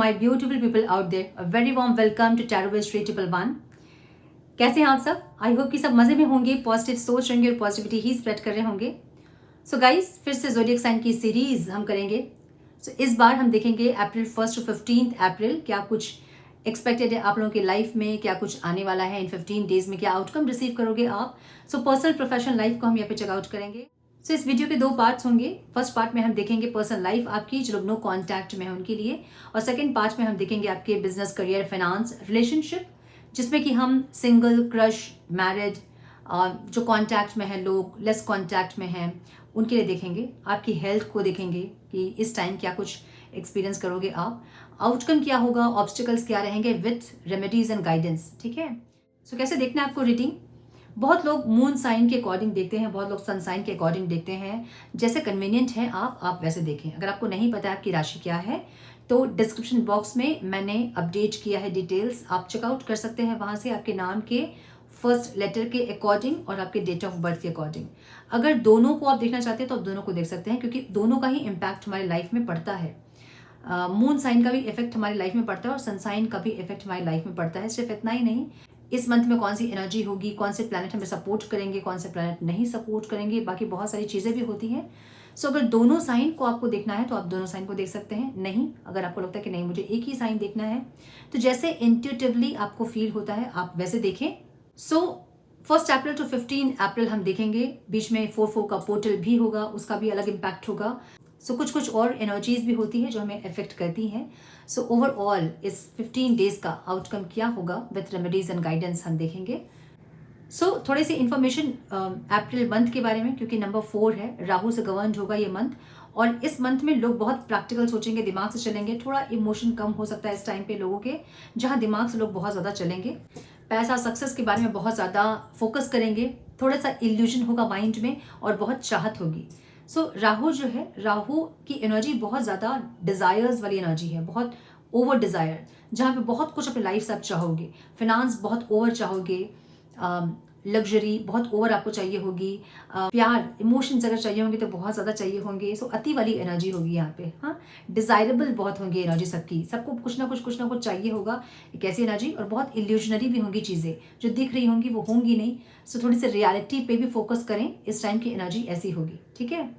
my beautiful people out there, a very warm welcome to Tarot Wiz 111. कैसे हैं आप सब? आई होप कि सब मज़े में होंगे, पॉजिटिव सोच रहेंगे और पॉजिटिविटी ही स्प्रेड कर रहे होंगे. सो गाइस, फिर से ज़ोडिएक साइन की सीरीज़ हम करेंगे. सो इस बार हम देखेंगे अप्रैल 1 to 15 अप्रैल क्या कुछ एक्सपेक्टेड है आप लोगों की लाइफ में, क्या कुछ आने वाला है इन 15 डेज में, क्या आउटकम रिसीव करोगे आप. सो पर्सनल प्रोफेशनल लाइफ को हम यहाँ पे चेकआउट करेंगे. सो इस वीडियो के 2 पार्ट्स होंगे. फर्स्ट पार्ट में हम देखेंगे पर्सनल लाइफ आपकी, जो लोग नो कॉन्टैक्ट में है उनके लिए, और सेकंड पार्ट में हम देखेंगे आपके बिजनेस, करियर, फाइनेंस, रिलेशनशिप, जिसमें कि हम सिंगल, क्रश, मैरिड, जो कॉन्टैक्ट में है लोग, लेस कॉन्टैक्ट में हैं, उनके लिए देखेंगे. आपकी हेल्थ को देखेंगे कि इस टाइम क्या कुछ एक्सपीरियंस करोगे आप, आउटकम क्या होगा, ऑब्स्टिकल्स क्या रहेंगे, विथ रेमेडीज एंड गाइडेंस. ठीक है. सो कैसे देखना है आपको रीडिंग? बहुत लोग मून साइन के अकॉर्डिंग देखते हैं, बहुत लोग सन साइन के अकॉर्डिंग देखते हैं. जैसे कन्वीनियंट है आप वैसे देखें. अगर आपको नहीं पता आपकी राशि क्या है तो डिस्क्रिप्शन बॉक्स में मैंने अपडेट किया है डिटेल्स, आप चेकआउट कर सकते हैं वहाँ से, आपके नाम के फर्स्ट लेटर के अकॉर्डिंग और आपके डेट ऑफ बर्थ के अकॉर्डिंग. अगर दोनों को आप देखना चाहते हैं तो आप दोनों को देख सकते हैं, क्योंकि दोनों का ही इम्पैक्ट हमारी लाइफ में पड़ता है. मून साइन का भी इफेक्ट हमारी लाइफ में पड़ता है और सन साइन का भी इफेक्ट हमारी लाइफ में पड़ता है. सिर्फ इतना ही नहीं, इस मंथ में कौन सी एनर्जी होगी, कौन से प्लैनेट हमें सपोर्ट करेंगे, कौन से प्लैनेट नहीं सपोर्ट करेंगे, बाकी बहुत सारी चीज़ें भी होती हैं. सो अगर दोनों साइन को आपको देखना है तो आप दोनों साइन को देख सकते हैं. नहीं, अगर आपको लगता है कि नहीं मुझे एक ही साइन देखना है, तो जैसे इंट्यूटिवली आपको फील होता है आप वैसे देखें. सो 1 अप्रैल to 15 अप्रैल हम देखेंगे. बीच में 4-4 का पोर्टल भी होगा, उसका भी अलग इम्पैक्ट होगा. सो कुछ और एनर्जीज भी होती है जो हमें अफेक्ट करती हैं. सो ओवरऑल इस 15 डेज का आउटकम क्या होगा विथ रेमेडीज एंड गाइडेंस हम देखेंगे. सो थोड़ी सी इन्फॉर्मेशन अप्रैल मंथ के बारे में, क्योंकि नंबर 4 है, राहु से गवर्नड होगा ये मंथ. और इस मंथ में लोग बहुत प्रैक्टिकल सोचेंगे, दिमाग से चलेंगे. थोड़ा इमोशन कम हो सकता है इस टाइम पे लोगों के, जहाँ दिमाग से लोग बहुत ज़्यादा चलेंगे. पैसा, सक्सेस के बारे में बहुत ज़्यादा फोकस करेंगे. थोड़ा सा इल्यूजन होगा माइंड में और बहुत चाहत होगी. सो राहु जो है, राहु की एनर्जी बहुत ज़्यादा डिज़ायर्स वाली एनर्जी है, बहुत ओवर डिज़ायर, जहाँ पे बहुत कुछ अपनी लाइफ से आप चाहोगे. फिनांस बहुत ओवर चाहोगे, लग्जरी बहुत ओवर आपको चाहिए होगी, प्यार, इमोशंस अगर चाहिए होंगे तो बहुत ज़्यादा चाहिए होंगे. सो अति वाली एनर्जी होगी यहाँ पे. हाँ, डिज़ायरेबल बहुत होंगी एनर्जी सबकी, सबको कुछ ना कुछ चाहिए होगा. एक ऐसी एनर्जी, और बहुत इल्यूजनरी भी होंगी चीज़ें, जो दिख रही होंगी वो होंगी नहीं. सो थोड़ी सी रियलिटी पे भी फोकस करें, इस टाइम की एनर्जी ऐसी होगी. ठीक है.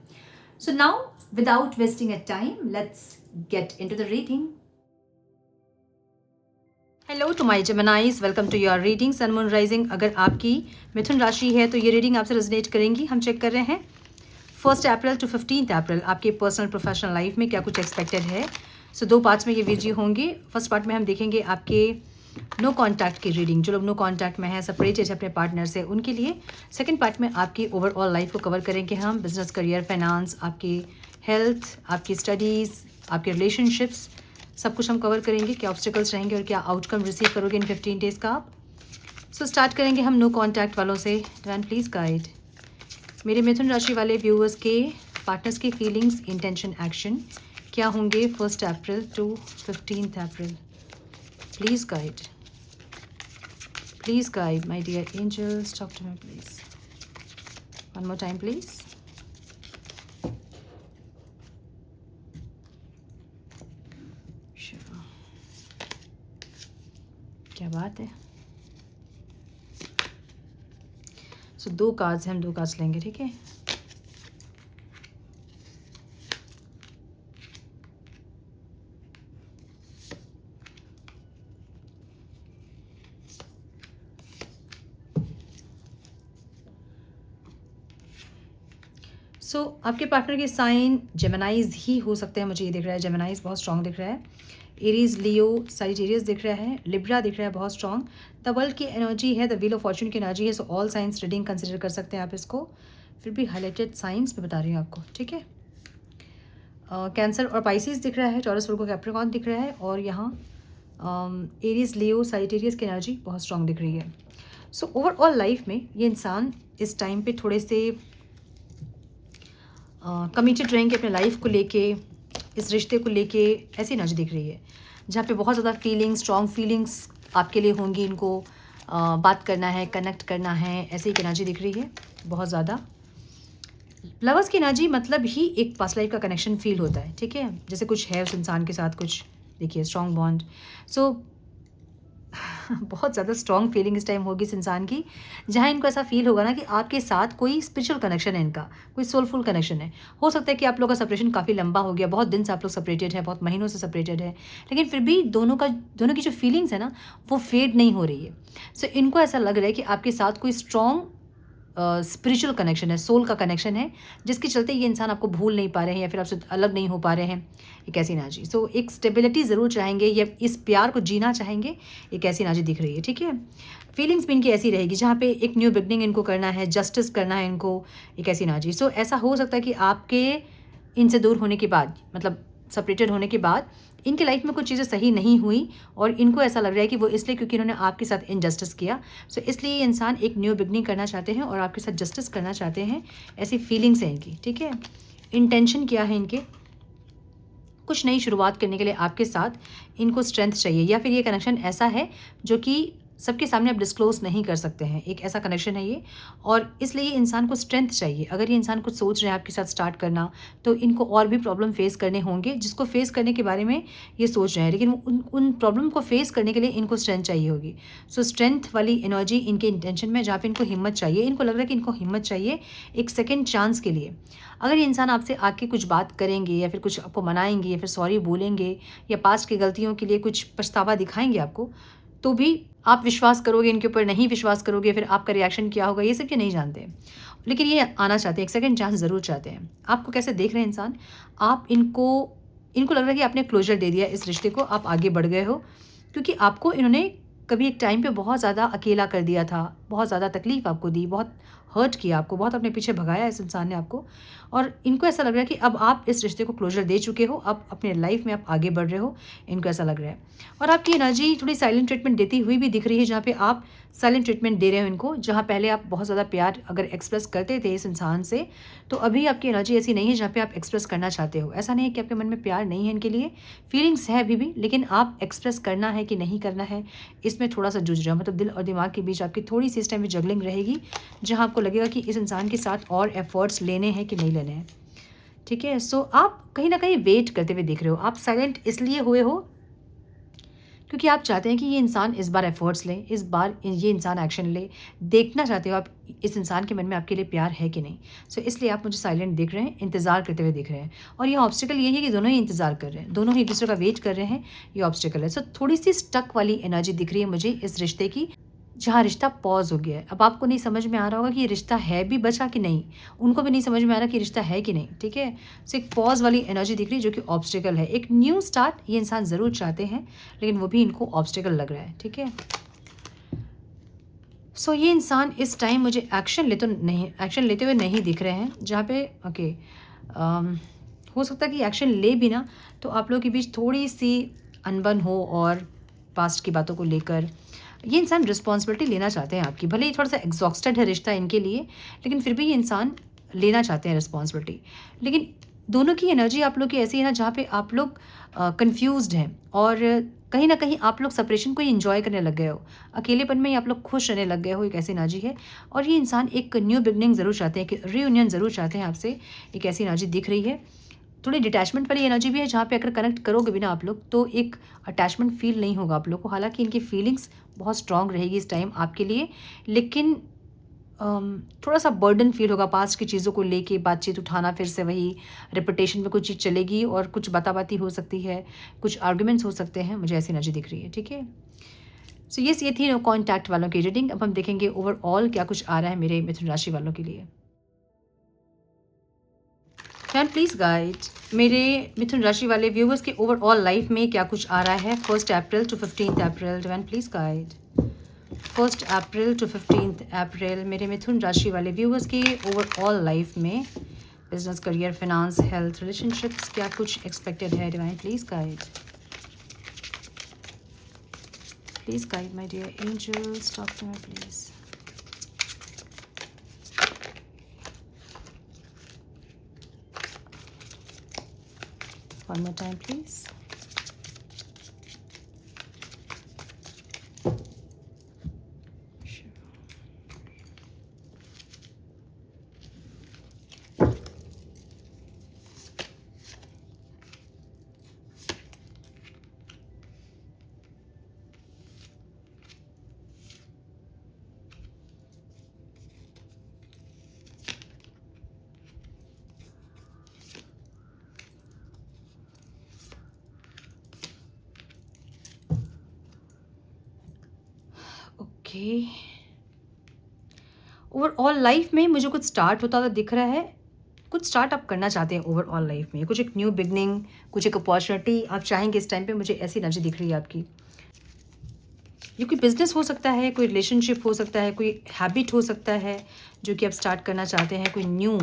So now without wasting a time, let's get into the reading. Hello to my जेमिनाइज, welcome to your reading sun moon rising. अगर आपकी मिथुन राशि है तो ये रीडिंग आपसे रेजोनेट करेंगी. हम चेक कर रहे हैं 1 अप्रैल to 15 अप्रैल आपके पर्सनल प्रोफेशनल लाइफ में क्या कुछ एक्सपेक्टेड है. सो 2 पार्ट्स में ये वीडियो होंगे. फर्स्ट पार्ट में हम देखेंगे आपके नो कॉन्टैक्ट की रीडिंग, जो लोग नो कॉन्टैक्ट में है, सेपरेटेड है अपने पार्टनर से, उनके लिए. सेकेंड पार्ट में आपकी ओवरऑल लाइफ को कवर करेंगे हम, बिजनेस, करियर, फाइनेंस, आपकी हेल्थ, आपकी स्टडीज़, आपके रिलेशनशिप्स, सब कुछ हम कवर करेंगे. क्या ऑब्स्टिकल्स रहेंगे और क्या आउटकम रिसीव करोगे इन 15 डेज़ का आप. सो स्टार्ट करेंगे हम नो कॉन्टैक्ट वालों से. डिवाइन प्लीज़ गाइड मेरे मिथुन राशि वाले व्यूअर्स के पार्टनर्स की फीलिंग्स, इंटेंशन, एक्शन क्या होंगे 1 April to 15 April. Please guide my dear angels, talk to me please. One more time please. क्या बात है. सो 2 कार्ड्स हैं, हम 2 कार्ड्स लेंगे. ठीक है. सो आपके पार्टनर के साइन जेमिनाइज ही हो सकते हैं, मुझे ये दिख रहा है. जेमिनाइज बहुत स्ट्रांग दिख रहा है. एरीज, लियो, सजिटेरियस दिख रहा है. लिब्रा दिख रहा है बहुत स्ट्रांग. द वर्ल्ड की एनर्जी है, द व्हील ऑफ फॉर्चून की एनर्जी है. So all science reading consider कर सकते हैं आप इसको. फिर भी हाईलाइटेड साइंस में बता रही हूँ आपको. ठीक है. कैंसर और पाइसिस दिख रहा है. टॉरस, वर्गो, कैप्रिकॉर्न दिख रहा है. और यहाँ एरीज, लियो, सजिटेरियस की एनर्जी बहुत स्ट्रांग दिख रही है. सो ओवरऑल लाइफ में ये इंसान इस टाइम पे थोड़े से कमिटेड रहेंगे अपने लाइफ को लेके, इस रिश्ते को लेके. ऐसी एनर्जी दिख रही है जहाँ पे बहुत ज़्यादा फीलिंग्स, स्ट्रॉन्ग फीलिंग्स आपके लिए होंगी. इनको बात करना है, कनेक्ट करना है, ऐसी एक एनर्जी दिख रही है बहुत ज़्यादा. लवर्स की एनर्जी मतलब ही एक पास्ट लाइफ का कनेक्शन फील होता है. ठीक है. जैसे कुछ है उस इंसान के साथ, कुछ देखिए स्ट्रॉन्ग बॉन्ड। सो बहुत ज़्यादा स्ट्रॉन्ग फीलिंग इस टाइम होगी इस इंसान की, जहाँ इनको ऐसा फील होगा ना कि आपके साथ कोई स्पिरिचुअल कनेक्शन है इनका, कोई सोलफुल कनेक्शन है। हो सकता है कि आप लोगों का सेपरेशन काफ़ी लंबा हो गया, बहुत दिन से आप लोग सेपरेटेड है, बहुत महीनों से सेपरेटेड है, लेकिन फिर भी दोनों की जो फीलिंग्स है ना वो फेड नहीं हो रही है। सो इनको ऐसा लग रहा है कि आपके साथ कोई स्ट्रॉन्ग स्पिरिचुअल कनेक्शन है, सोल का कनेक्शन है, जिसके चलते ये इंसान आपको भूल नहीं पा रहे हैं या फिर आपसे अलग नहीं हो पा रहे हैं। एक ऐसी एनर्जी, सो एक स्टेबिलिटी ज़रूर चाहेंगे या इस प्यार को जीना चाहेंगे, एक ऐसी एनर्जी दिख रही है। ठीक है, फीलिंग्स भी इनकी ऐसी रहेगी जहाँ पे एक न्यू बिगनिंग इनको करना है, जस्टिस करना है इनको, एक ऐसी एनर्जी। सो ऐसा हो सकता है कि आपके इनसे दूर होने के बाद, मतलब सेपरेटेड होने के बाद, इनके लाइफ में कुछ चीज़ें सही नहीं हुई और इनको ऐसा लग रहा है कि वो इसलिए क्योंकि इन्होंने आपके साथ इनजस्टिस किया। सो इसलिए ये इंसान एक न्यू बिगनिंग करना चाहते हैं और आपके साथ जस्टिस करना चाहते हैं, ऐसी फीलिंग्स हैं इनकी। ठीक है, इंटेंशन क्या है इनके, कुछ नई शुरुआत करने के लिए आपके साथ इनको स्ट्रेंथ चाहिए, या फिर ये कनेक्शन ऐसा है जो कि सबके सामने आप डिस्क्लोज नहीं कर सकते हैं, एक ऐसा कनेक्शन है ये, और इसलिए ये इंसान को स्ट्रेंथ चाहिए। अगर ये इंसान कुछ सोच रहे हैं आपके साथ स्टार्ट करना, तो इनको और भी प्रॉब्लम फेस करने होंगे, जिसको फेस करने के बारे में ये सोच रहे हैं, लेकिन उन प्रॉब्लम को फेस करने के लिए इनको स्ट्रेंथ चाहिए होगी। सो स्ट्रेंथ वाली एनर्जी इनके इंटेंशन में, जहाँ पे इनको हिम्मत चाहिए, इनको लग रहा है कि इनको हिम्मत चाहिए एक सेकेंड चांस के लिए। अगर ये इंसान आपसे आके कुछ बात करेंगे या फिर कुछ आपको मनाएंगे या फिर सॉरी बोलेंगे या पास्ट की गलतियों के लिए कुछ पछतावा दिखाएंगे आपको, तो भी आप विश्वास करोगे इनके ऊपर, नहीं विश्वास करोगे, फिर आपका रिएक्शन क्या होगा, ये सब ये नहीं जानते। लेकिन ये आना चाहते हैं, एक सेकंड चांस ज़रूर चाहते हैं। आपको कैसे देख रहे हैं इंसान, आप इनको इनको लग रहा है कि आपने क्लोजर दे दिया इस रिश्ते को, आप आगे बढ़ गए हो, क्योंकि आपको इन्होंने कभी एक टाइम पे बहुत ज़्यादा अकेला कर दिया था, बहुत ज़्यादा तकलीफ़ आपको दी, बहुत हर्ट किया आपको, बहुत अपने पीछे भगाया इस इंसान ने आपको, और इनको ऐसा लग रहा है कि अब आप इस रिश्ते को क्लोजर दे चुके हो, अब अपने लाइफ में आप आगे बढ़ रहे हो, इनको ऐसा लग रहा है। और आपकी एनर्जी थोड़ी साइलेंट ट्रीटमेंट देती हुई भी दिख रही है, जहाँ पे आप साइलेंट ट्रीटमेंट दे रहे हो इनको, जहाँ पहले आप बहुत ज़्यादा प्यार अगर एक्सप्रेस करते थे इस इंसान से, तो अभी आपकी एनर्जी ऐसी नहीं है जहाँ पे आप एक्सप्रेस करना चाहते हो। ऐसा नहीं है कि आपके मन में प्यार नहीं है इनके लिए, फीलिंग्स है अभी भी, लेकिन आप एक्सप्रेस करना है कि नहीं करना है, इसमें थोड़ा सा जूझ रहे हो। मतलब दिल और दिमाग के बीच आपकी थोड़ी सी इस टाइम में जगलिंग रहेगी, जहाँ आपको लगेगा कि इस इंसान के साथ और एफर्ट्स लेने हैं कि नहीं लेने हैं। ठीक है, सो आप कहीं ना कहीं वेट करते हुए दिख रहे हो। आप साइलेंट इसलिए हुए हो क्योंकि आप चाहते हैं कि ये इंसान इस बार एफर्ट्स ले, इस बार ये इंसान एक्शन ले, देखना चाहते हो आप इस इंसान के मन में आपके लिए प्यार है कि नहीं। सो इसलिए आप मुझे साइलेंट दिख रहे हैं, इंतज़ार करते हुए दिख रहे हैं, और ये ऑब्स्टिकल यही है कि दोनों ही इंतज़ार कर रहे हैं, दोनों ही एक दूसरे का वेट कर रहे हैं, ये ऑब्स्टिकल है। सो थोड़ी सी स्टक वाली एनर्जी दिख रही है मुझे इस रिश्ते की, जहाँ रिश्ता पॉज हो गया है। अब आपको नहीं समझ में आ रहा होगा कि ये रिश्ता है भी बचा कि नहीं, उनको भी नहीं समझ में आ रहा कि रिश्ता है कि नहीं। ठीक है, सो एक पॉज वाली एनर्जी दिख रही है जो कि ऑब्स्टिकल है। एक न्यू स्टार्ट ये इंसान ज़रूर चाहते हैं, लेकिन वो भी इनको ऑब्स्टिकल लग रहा है। ठीक है, सो ये इंसान इस टाइम मुझे एक्शन लेते हुए नहीं दिख रहे हैं, जहाँ पे ओके हो सकता है कि एक्शन ले भी ना, तो आप लोगों के बीच थोड़ी सी अनबन हो, और पास्ट की बातों को लेकर ये इंसान रिस्पॉन्सिबिलिटी लेना चाहते हैं आपकी। भले ही थोड़ा सा एग्जॉस्टेड है रिश्ता इनके लिए, लेकिन फिर भी ये इंसान लेना चाहते हैं रिस्पॉन्सिबिलिटी। लेकिन दोनों की एनर्जी आप लोग की ऐसी है ना, जहाँ पे आप लोग कंफ्यूज्ड हैं, और कहीं ना कहीं आप लोग सेपरेशन को ही इंजॉय करने लग गए हो, अकेलेपन में ही आप लोग खुश रहने लग गए हो, एक ऐसी एनर्जी है। और ये इंसान एक न्यू बिगनिंग ज़रूर चाहते हैं, एक रीयूनियन ज़रूर चाहते हैं आपसे, एक ऐसी एनर्जी दिख रही है। थोड़ी डिटैचमेंट वाली एनर्जी भी है, जहाँ पे अगर कनेक्ट करोगे भी ना आप लोग, तो एक अटैचमेंट फील नहीं होगा आप लोग को। हालांकि इनकी फीलिंग्स बहुत स्ट्रांग रहेगी इस टाइम आपके लिए, लेकिन थोड़ा सा बर्डन फील होगा पास्ट की चीज़ों को लेके, बातचीत उठाना, फिर से वही रिपीटेशन में कुछ चीज़ चलेगी, और कुछ बाताबाती हो सकती है, कुछ आर्ग्यूमेंट्स हो सकते हैं, मुझे ऐसी एनर्जी दिख रही है। ठीक है, सो ये थी नो कॉन्टैक्ट वालों की रीडिंग। अब हम देखेंगे ओवरऑल क्या कुछ आ रहा है मेरे मिथुन राशि वालों के लिए। कैन प्लीज़ गाइड मेरे मिथुन राशि वाले व्यूवर्स के ओवरऑल लाइफ में क्या कुछ आ रहा है 1 April to 15 April. Can please guide 1 April to 15 April मेरे मिथुन राशि वाले व्यूवर्स की ओवरऑल लाइफ में, business, career, finance, health, relationships, क्या कुछ एक्सपेक्टेड है। Divine please guide my dear angels, talk to me please. One more time, please. Sure. Okay, overall life में मुझे कुछ स्टार्ट होता हुआ दिख रहा है, कुछ स्टार्ट आप करना चाहते हैं ओवरऑल लाइफ में, कुछ एक न्यू बिगनिंग, कुछ एक अपॉर्चुनिटी आप चाहेंगे इस टाइम पे, मुझे ऐसी एनर्जी दिख रही है आपकी। ये कोई बिजनेस हो सकता है, कोई रिलेशनशिप हो सकता है, कोई हैबिट हो सकता है जो कि आप स्टार्ट करना चाहते हैं, कोई न्यू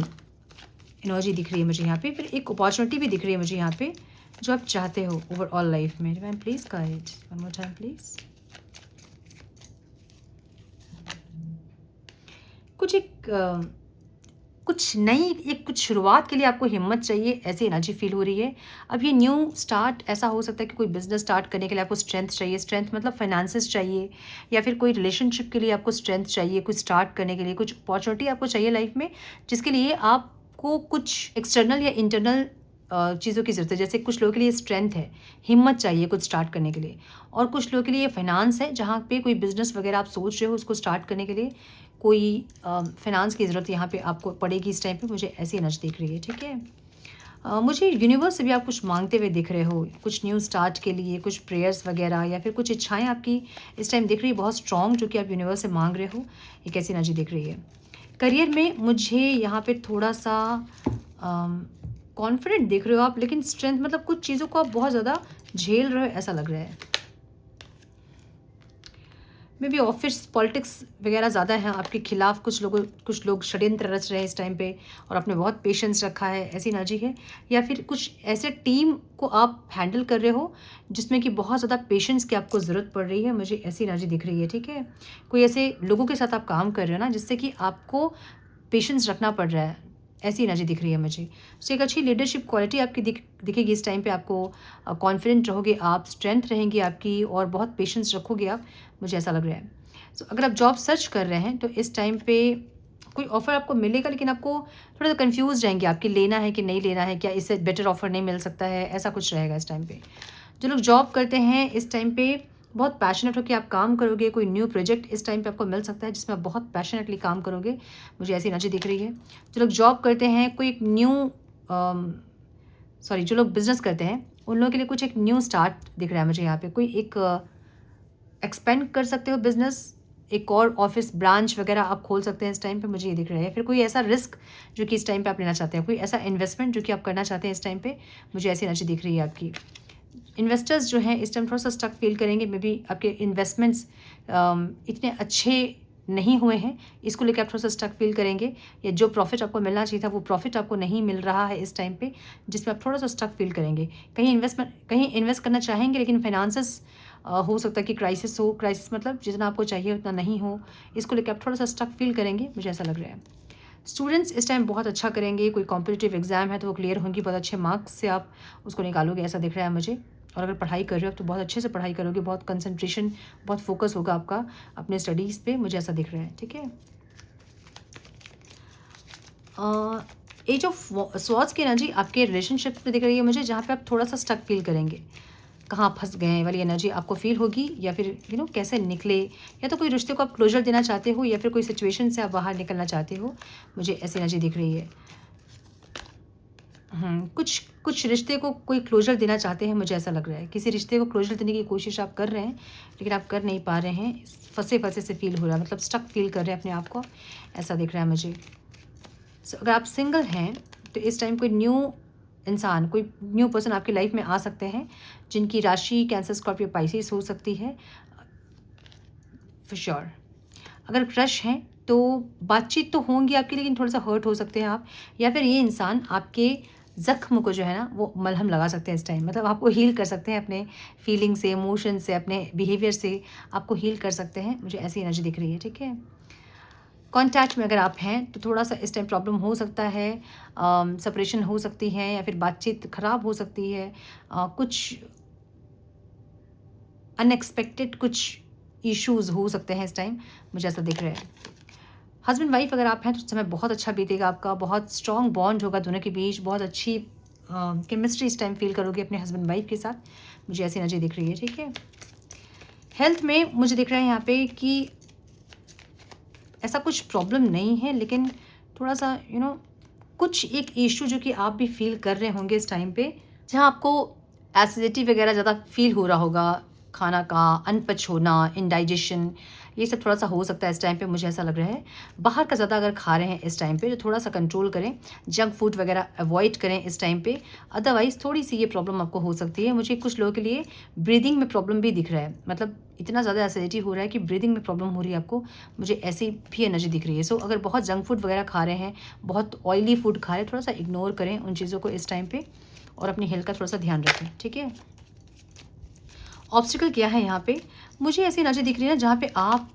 एनर्जी दिख रही है मुझे यहाँ पे, फिर एक अपॉर्चुनिटी भी दिख रही है मुझे यहाँ पे जो आप चाहते हो ओवरऑल लाइफ में। Ma'am please guide one more time please. कुछ एक कुछ नई एक कुछ शुरुआत के लिए आपको हिम्मत चाहिए, ऐसी एनर्जी फील हो रही है। अब ये न्यू स्टार्ट ऐसा हो सकता है कि कोई बिजनेस स्टार्ट करने के लिए आपको स्ट्रेंथ चाहिए, स्ट्रेंथ मतलब फाइनेंसेस चाहिए, या फिर कोई रिलेशनशिप के लिए आपको स्ट्रेंथ चाहिए, कुछ स्टार्ट करने के लिए कुछ अपॉर्चुनिटी आपको चाहिए लाइफ में, जिसके लिए आपको कुछ एक्सटर्नल या इंटरनल चीज़ों की ज़रूरत है। जैसे कुछ लोगों के लिए स्ट्रेंथ है, हिम्मत चाहिए कुछ स्टार्ट करने के लिए, और कुछ लोगों के लिए फाइनेंस है, जहाँ पे कोई बिजनेस वगैरह आप सोच रहे हो उसको स्टार्ट करने के लिए कोई फाइनेंस की ज़रूरत यहाँ पे आपको पड़ेगी इस टाइम पे, मुझे ऐसी एनर्जी दिख रही है। ठीक है, मुझे यूनिवर्स से भी आप कुछ मांगते हुए दिख रहे हो, कुछ न्यू स्टार्ट के लिए कुछ प्रेयर्स वगैरह, या फिर कुछ इच्छाएं आपकी इस टाइम दिख रही है बहुत स्ट्रॉन्ग, जो कि आप यूनिवर्स से मांग रहे हो, एक ऐसी एनर्जी दिख रही है। करियर में मुझे यहाँ पे थोड़ा सा कॉन्फिडेंट दिख रहे हो आप, लेकिन स्ट्रेंथ मतलब कुछ चीज़ों को आप बहुत ज़्यादा झेल रहे हो ऐसा लग रहा है। मे बी ऑफिस पॉलिटिक्स वगैरह ज़्यादा है आपके खिलाफ, कुछ लोग षड्यंत्र रच रहे हैं इस टाइम पे, और आपने बहुत पेशेंस रखा है, ऐसी एनर्जी है। या फिर कुछ ऐसे टीम को आप हैंडल कर रहे हो जिसमें कि बहुत ज़्यादा पेशेंस की आपको ज़रूरत पड़ रही है, मुझे ऐसी एनर्जी दिख रही है। ठीक है, कोई ऐसे लोगों के साथ आप काम कर रहे हो ना जिससे कि आपको पेशेंस रखना पड़ रहा है, ऐसी एनर्जी दिख रही है मुझे। तो एक अच्छी लीडरशिप क्वालिटी आपकी दिखेगी इस टाइम पे, आपको कॉन्फिडेंट रहोगे आप, स्ट्रेंथ रहेंगी आपकी, और बहुत पेशेंस रखोगे आप, मुझे ऐसा लग रहा है। सो अगर आप जॉब सर्च कर रहे हैं तो इस टाइम पे कोई ऑफ़र आपको मिलेगा, लेकिन आपको थोड़ा सा कन्फ्यूज़ रहेंगे आपकी, लेना है कि नहीं लेना है, क्या इससे बेटर ऑफ़र नहीं मिल सकता है, ऐसा कुछ रहेगा इस टाइम पे। जो लोग जॉब करते हैं इस टाइम पे बहुत पैशनेट होकर आप काम करोगे, कोई न्यू प्रोजेक्ट इस टाइम पे आपको मिल सकता है जिसमें आप बहुत पैशनेटली काम करोगे, मुझे ऐसी एनर्जी दिख रही है। जो लोग जॉब करते हैं कोई एक न्यू जो लोग बिजनेस करते हैं उन लोगों के लिए कुछ एक न्यू स्टार्ट दिख रहा है मुझे यहाँ पे, कोई एक एक्सपेंड कर सकते हो बिजनेस, एक और ऑफिस ब्रांच वगैरह आप खोल सकते हैं इस टाइम पे, मुझे ये दिख रहा है। फिर कोई ऐसा रिस्क जो कि इस टाइम पे आप लेना चाहते हैं, कोई ऐसा इन्वेस्टमेंट जो कि आप करना चाहते हैं इस टाइम पे, मुझे ऐसी एनर्जी दिख रही है आपकी। इन्वेस्टर्स जो हैं इस टाइम थोड़ा सा स्टक फील करेंगे, मे बी आपके इन्वेस्टमेंट्स इतने अच्छे नहीं हुए हैं, इसको लेकर आप थोड़ा सा स्टक फील करेंगे, या जो प्रॉफिट आपको मिलना चाहिए था वो प्रॉफिट आपको नहीं मिल रहा है इस टाइम पे, जिसमें आप थोड़ा सा स्टक फील करेंगे। कहीं इन्वेस्ट करना चाहेंगे, लेकिन फाइनेंसेस हो सकता है कि क्राइसिस हो, क्राइसिस मतलब जितना आपको चाहिए उतना नहीं हो, इसको लेकर आप थोड़ा सा स्टक फील करेंगे, मुझे ऐसा लग रहा है। स्टूडेंट्स इस टाइम बहुत अच्छा करेंगे, कोई कॉम्पिटिटिव एग्जाम है तो वो क्लियर होंगी, बहुत अच्छे मार्क्स से आप उसको निकालोगे, ऐसा दिख रहा है मुझे। और अगर पढ़ाई कर रहे हो तो बहुत अच्छे से पढ़ाई करोगे, बहुत कंसंट्रेशन, बहुत फोकस होगा आपका अपने स्टडीज़ पे, मुझे ऐसा दिख रहा है। ठीक है, एज ऑफ स्वॉर्ड्स की एनर्जी आपके रिलेशनशिप में दिख रही है मुझे, जहाँ पे आप थोड़ा सा स्टक फील करेंगे, कहाँ फंस गए वाली एनर्जी आपको फील होगी, या फिर कैसे निकले, या तो कोई रिश्ते को आप क्लोजर देना चाहते हो, या फिर कोई सिचुएशन से आप बाहर निकलना चाहते हो, मुझे ऐसी एनर्जी दिख रही है। कुछ रिश्ते को कोई क्लोजर देना चाहते हैं, मुझे ऐसा लग रहा है, किसी रिश्ते को क्लोजर देने की कोशिश आप कर रहे हैं लेकिन आप कर नहीं पा रहे हैं, फंसे से फील हो रहा है, मतलब स्टक फील कर रहे हैं अपने आप को, ऐसा दिख रहा है मुझे। अगर आप सिंगल हैं तो इस टाइम कोई न्यू इंसान, कोई न्यू पर्सन आपकी लाइफ में आ सकते हैं, जिनकी राशि कैंसर, स्कॉर्पियो, पाइसेस हो सकती है फॉर श्योर। अगर क्रश हैं तो बातचीत तो होंगी आपकी, लेकिन थोड़ा सा हर्ट हो सकते हैं आप, या फिर ये इंसान आपके ज़ख्म को जो है ना वो मलहम लगा सकते हैं इस टाइम, मतलब आपको हील कर सकते हैं अपने फीलिंग से, इमोशन से, अपने बिहेवियर से आपको हील कर सकते हैं, मुझे ऐसी एनर्जी दिख रही है। ठीक है, कॉन्टैक्ट में अगर आप हैं तो थोड़ा सा इस टाइम प्रॉब्लम हो सकता है, सेपरेशन हो सकती है, या फिर बातचीत ख़राब हो सकती है, कुछ अनएक्सपेक्टेड कुछ इश्यूज़ हो सकते हैं इस टाइम, मुझे ऐसा दिख रहा है। हस्बैंड वाइफ अगर आप हैं तो समय बहुत अच्छा बीतेगा आपका, बहुत स्ट्रॉन्ग बॉन्ड होगा दोनों के बीच, बहुत अच्छी केमिस्ट्री इस टाइम फील करोगे अपने हस्बैंड वाइफ के साथ, मुझे ऐसी एनर्जी दिख रही है। ठीक है, हेल्थ में मुझे दिख रहा है यहाँ पे कि ऐसा कुछ प्रॉब्लम नहीं है, लेकिन थोड़ा सा कुछ एक इशू जो कि आप भी फील कर रहे होंगे इस टाइम पे, जहाँ आपको एसिडिटी वगैरह ज़्यादा फील हो रहा होगा, खाना का अनपच होना, इंडाइजेशन, ये सब थोड़ा सा हो सकता है इस टाइम पे, मुझे ऐसा लग रहा है। बाहर का ज़्यादा अगर खा रहे हैं इस टाइम पे तो थोड़ा सा कंट्रोल करें, जंक फूड वगैरह अवॉइड करें इस टाइम पे, अदरवाइज़ थोड़ी सी ये प्रॉब्लम आपको हो सकती है। मुझे कुछ लोगों के लिए ब्रीदिंग में प्रॉब्लम भी दिख रहा है, मतलब इतना ज़्यादा एसिडिटी हो रहा है कि ब्रीदिंग में प्रॉब्लम हो रही है आपको, मुझे ऐसी भी एनर्जी दिख रही है। सो अगर बहुत जंक फूड वगैरह खा रहे हैं, बहुत ऑयली फूड खा रहे हैं, थोड़ा सा इग्नोर करें उन चीज़ों को इस टाइम पे और अपनी हेल्थ का थोड़ा सा ध्यान रखें, ठीक है। ऑब्स्टिकल क्या है यहाँ पे, मुझे ऐसी एनर्जी दिख रही है ना जहाँ पे आप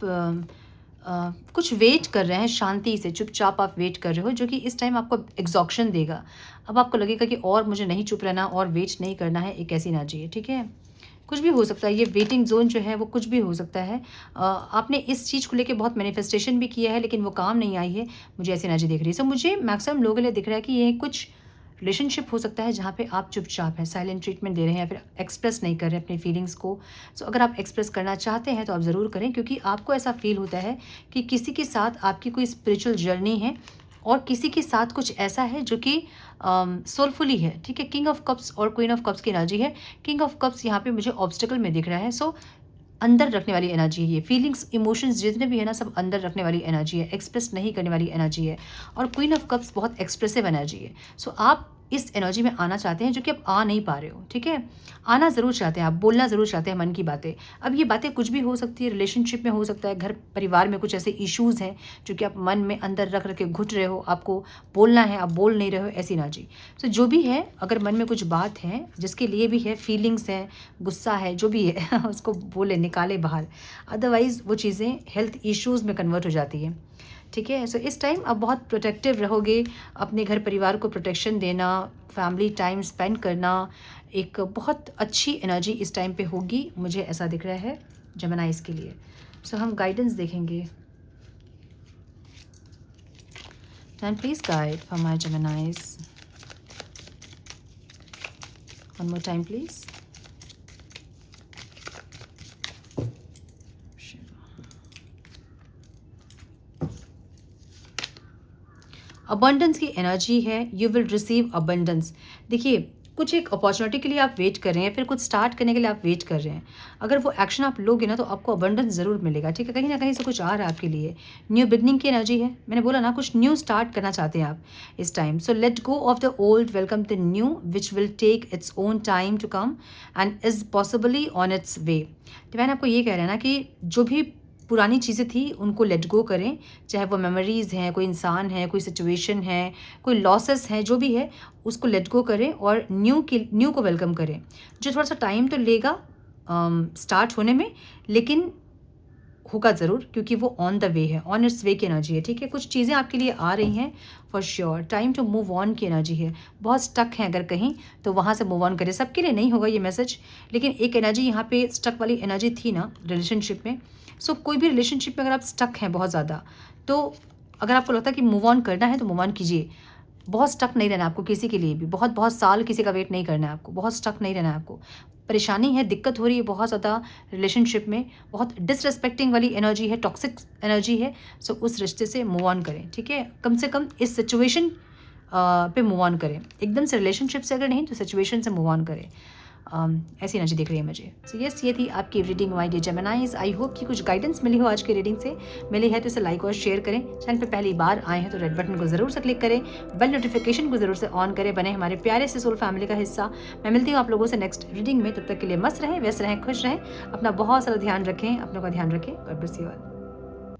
कुछ वेट कर रहे हैं, शांति से चुपचाप आप वेट कर रहे हो, जो कि इस टाइम आपको एग्जॉक्शन देगा। अब आपको लगेगा कि और मुझे नहीं चुप रहना और वेट नहीं करना है, एक ऐसी एनर्जी है, ठीक है। कुछ भी हो सकता है, ये वेटिंग जोन जो है वो कुछ भी हो सकता है। आपने इस चीज़ को लेके बहुत मैनिफेस्टेशन भी किया है लेकिन वो काम नहीं आई है, मुझे ऐसी एनर्जी दिख रही है। सो मुझे मैक्सिमम लोगों के लिए दिख रहा है कि ये कुछ रिलेशनशिप हो सकता है जहाँ पे आप चुपचाप हैं, साइलेंट ट्रीटमेंट दे रहे हैं या फिर एक्सप्रेस नहीं कर रहे हैं अपनी फीलिंग्स को। सो अगर आप एक्सप्रेस करना चाहते हैं तो आप ज़रूर करें, क्योंकि आपको ऐसा फील होता है कि किसी के साथ आपकी कोई स्पिरिचुअल जर्नी है और किसी के साथ कुछ ऐसा है जो कि सोलफुली है, ठीक है। किंग ऑफ कप्स और क्वीन ऑफ कप्स की एनर्जी है। किंग ऑफ कप्स यहाँ पे मुझे ऑब्स्टिकल में दिख रहा है। सो अंदर रखने वाली एनर्जी है ये, फीलिंग्स इमोशंस जितने भी है ना सब अंदर रखने वाली एनर्जी है, एक्सप्रेस नहीं करने वाली एनर्जी है। और क्वीन ऑफ कप्स बहुत एक्सप्रेसिव एनर्जी है। सो आप इस एनर्जी में आना चाहते हैं जो कि आप आ नहीं पा रहे हो, ठीक है। आना ज़रूर चाहते हैं आप, बोलना ज़रूर चाहते हैं मन की बातें। अब ये बातें कुछ भी हो सकती है, रिलेशनशिप में हो सकता है, घर परिवार में कुछ ऐसे इश्यूज़ हैं जो कि आप मन में अंदर रख के घुट रहे हो, आपको बोलना है, आप बोल नहीं रहे हो, ऐसी एनर्जी। तो जो भी है, अगर मन में कुछ बात है जिसके लिए भी है, फीलिंग्स है, गुस्सा है, जो भी है उसको बोले, निकाले बाहर, अदरवाइज़ वो चीज़ें हेल्थ इश्यूज़ में कन्वर्ट हो जाती है, ठीक है। सो इस टाइम आप बहुत प्रोटेक्टिव रहोगे, अपने घर परिवार को प्रोटेक्शन देना, फैमिली टाइम स्पेंड करना, एक बहुत अच्छी एनर्जी इस टाइम पे होगी, मुझे ऐसा दिख रहा है जेमिनाइज के लिए। सो हम गाइडेंस देखेंगे। And please guide for my जेमिनाइज, one more time please. Abundance की एनर्जी है, यू विल रिसीव अबंडेंस। देखिए, कुछ एक अपॉर्चुनिटी के लिए आप वेट कर रहे हैं, फिर कुछ स्टार्ट करने के लिए आप वेट कर रहे हैं। अगर वो एक्शन आप लोगे ना तो आपको अबंडेंस ज़रूर मिलेगा, ठीक है। कहीं ना कहीं से कुछ आ रहा है आपके लिए, न्यू बिगनिंग की एनर्जी है। मैंने बोला ना, कुछ न्यू स्टार्ट करना चाहते हैं आप इस time. So let go of the old, welcome the new which will take its own time to come and is possibly on its way. Divine आपको ये कह रहे हैं ना कि जो भी पुरानी चीज़ें थी उनको लेट गो करें, चाहे वो मेमोरीज़ हैं, कोई इंसान है, कोई सिचुएशन है, कोई लॉसेस हैं, जो भी है उसको लेट गो करें और न्यू को वेलकम करें। जो थोड़ा सा टाइम तो लेगा स्टार्ट होने में, लेकिन होगा ज़रूर, क्योंकि वो ऑन द वे है, ऑन इट्स वे की एनर्जी है, ठीक है। कुछ चीज़ें आपके लिए आ रही हैं for sure, time to move on की एनर्जी है। बहुत स्टक है अगर कहीं तो वहाँ से मूव ऑन करें। सबके लिए नहीं होगा ये मैसेज, लेकिन एक एनर्जी यहाँ पे स्टक वाली एनर्जी थी ना रिलेशनशिप में। सो कोई भी रिलेशनशिप में अगर आप स्टक हैं बहुत ज़्यादा, तो अगर आपको लगता है कि मूव ऑन करना है तो मूव ऑन कीजिए। बहुत स्टक नहीं रहना आपको किसी के लिए भी, बहुत बहुत साल किसी का वेट नहीं करना है आपको, बहुत स्टक नहीं रहना है आपको। परेशानी है, दिक्कत हो रही है बहुत ज़्यादा रिलेशनशिप में, बहुत डिसरेस्पेक्टिंग वाली एनर्जी है, टॉक्सिक एनर्जी है। सो उस रिश्ते से मूव ऑन करें, ठीक है। कम से कम इस सिचुएशन पे मूव ऑन करें, एकदम से रिलेशनशिप से अगर नहीं तो सिचुएशन से मूव ऑन करें। ऐसी एनर्जी दिख रही है मुझे। सो यस, ये थी आपकी reading my dear Geminis. I hope कि कुछ गाइडेंस मिली हो आज की रीडिंग से। मिली है तो इसे लाइक और शेयर करें। चैनल पे पहली बार आए हैं तो रेड बटन को ज़रूर से क्लिक करें, बेल नोटिफिकेशन को ज़रूर से ऑन करें, बने हमारे प्यारे से सोल फैमिली का हिस्सा। मैं मिलती हूँ आप लोगों से नेक्स्ट रीडिंग में। तब तक के लिए मस्त रहें, व्यस्त रहें, खुश रहें, अपना बहुत सारा ध्यान रखें, अपनों का ध्यान रखें। God bless you all.